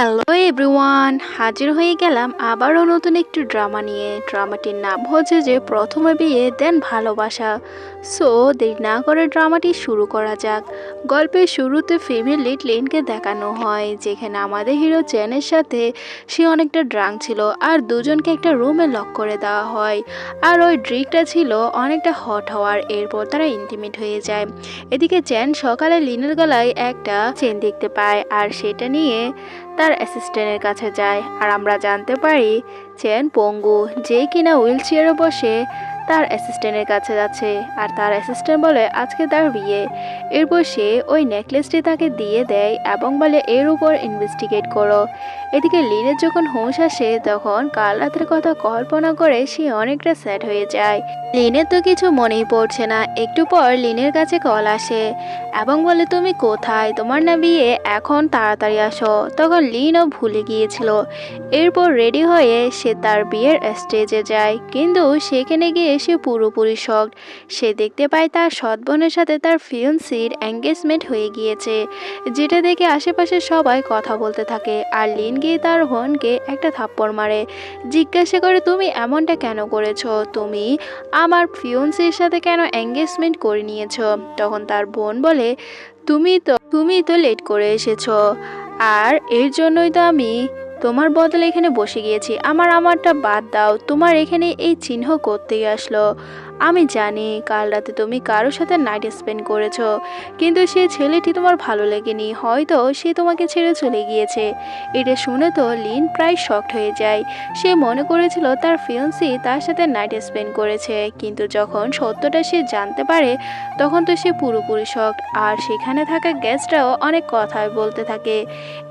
Hello everyone, হাজির হয়ে গেলাম আবারও নতুন একটি ড্রামা নিয়ে। ড্রামাটির নাম হচ্ছে যে প্রথমে বিয়ে দেন ভালোবাসা। সো দেরি না করে ড্রামাটি শুরু করা যাক। গল্পের শুরুতে ফিমেল লিড লিনকে দেখানো হয়, যেখানে আমাদের হিরো চ্যানের সাথে সে অনেকটা ড্রাঙ্ক ছিল আর দুজনকে একটা রুমে লক করে দেওয়া হয়। আর ওই ড্রিকটা ছিল অনেকটা হট হওয়ার, এরপর তারা ইন্টিমেট হয়ে যায়। এদিকে চ্যান সকালে লিনের গলায় একটা চেন দেখতে পায় আর সেটা নিয়ে তার অ্যাসিস্ট্যান্টের কাছে যায়। আর আমরা জানতে পারি চেন পঙ্গু, যে কিনা হুইল চেয়ারে বসে তার অ্যাসিস্ট্যান্টের কাছে যাচ্ছে। আর তার অ্যাসিস্ট্যান্ট বলে আজকে তার বিয়ে। এরপর সে ওই নেকলেসটি তাকে দিয়ে দেয় এবং বলে এর উপর ইনভেস্টিগেট করো। এদিকে লিনের যখন হুঁশ আসে তখন কাল রাতের কথা কল্পনা করে সে অনেকটা স্যাড হয়ে যায়। লিনের তো কিছু মনেই পড়ছে না। একটু পর লিনের কাছে কল আসে এবং বলে তুমি কোথায়, তোমার না বিয়ে, এখন তাড়াতাড়ি আসো। তখন লিনও ভুলে গিয়েছিল। এরপর রেডি হয়ে সে তার বিয়ের স্টেজে যায়, কিন্তু সেখানে গিয়ে সে পুরোপুরি শকড। সে দেখতে পায় তার সৎ বোনের সাথে তার ফিয়ন্সির এঙ্গেজমেন্ট হয়ে গিয়েছে, যেটা দেখে আশেপাশে সবাই কথা বলতে থাকে। আর লিন গিয়ে তার বোনকে একটা থাপ্পড় মারে, জিজ্ঞাসা করে তুমি এমনটা কেন করেছো, তুমি আমার ফিয়ন্সির সাথে কেন এঙ্গেজমেন্ট করে নিয়েছো। তখন তার বোন বলে তুমি তো লেট করে এসেছো, আর এর জন্যই তো আমি তোমার বদলে এখানে বসে গিয়েছি। আমারটা বাদ দাও, তোমার এখানে এই চিহ্ন করতেই আসলো। আমি জানি কাল রাতে তুমি কারোর সাথে নাইট স্পেন্ড করেছো, কিন্তু সে ছেলেটি তোমার ভালো লেগেনি, হয়তো সে তোমাকে ছেড়ে চলে গিয়েছে। এটা শুনে তো লিন প্রায় শকড হয়ে যায়। সে মনে করেছিল তার ফিয়ন্সি তার সাথে নাইট স্পেন্ড করেছে, কিন্তু যখন সত্যটা সে জানতে পারে তখন তো সে পুরোপুরি শকড। আর সেখানে থাকা গেস্টরাও অনেক কথাই বলতে থাকে।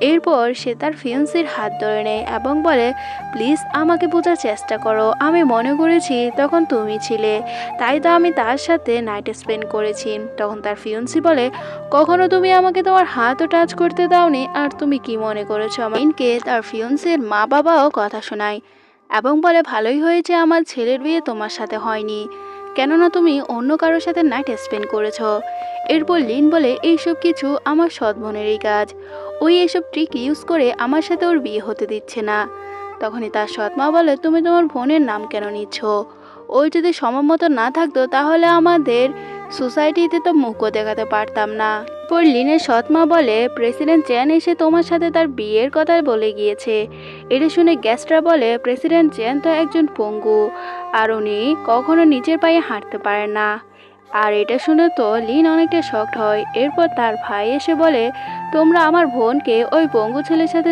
এরপর সে তার ফিয়ন্সির হাত ধরে নেয় এবং বলে প্লিজ আমাকে বোঝার চেষ্টা করো, আমি মনে করেছি তখন তুমি ছিলে, তাই তো আমি তার সাথে নাইট স্পেন্ড করেছি। তখন তার ফিয়ন্সি বলে কখনো তুমি আমাকে তোমার হাতও টাচ করতে দাওনি, আর তুমি কি মনে করেছো আমাকে। তার ফিয়ন্সির মা বাবাও কথা শোনায় এবং বলে ভালোই হয়েছে আমার ছেলের বিয়ে তোমার সাথে হয়নি, কেননা তুমি অন্য কারোর সাথে নাইট স্পেন্ড করেছো। এরপর লিন বলে এইসব কিছু আমার সৎ বোনেরই কাজ, ওই এসব ট্রিক ইউজ করে আমার সাথে ওর বিয়ে হতে দিচ্ছে না। তখনই তার সৎ মা বলে তুমি তোমার বোনের নাম কেন নিচ্ছ, ওই যদি সময়মতো না থাকতো তাহলে আমাদের সোসাইটিতে তো মুখও দেখাতে পারতাম না। পর লিনের সৎ মা বলে প্রেসিডেন্ট চ্যান এসে তোমার সাথে তার বিয়ের কথা বলে গিয়েছে। এটা শুনে গেস্টরা বলে প্রেসিডেন্ট চ্যান তো একজন পঙ্গু, আর উনি কখনো নিজের পায়ে হাঁটতে পারেন না। আর এটা শুনে তো লিন অনেকটা শকড হয়। এরপর তার ভাই এসে বলে তোমরা আমার বোনকে ওই পঙ্গু ছেলের সাথে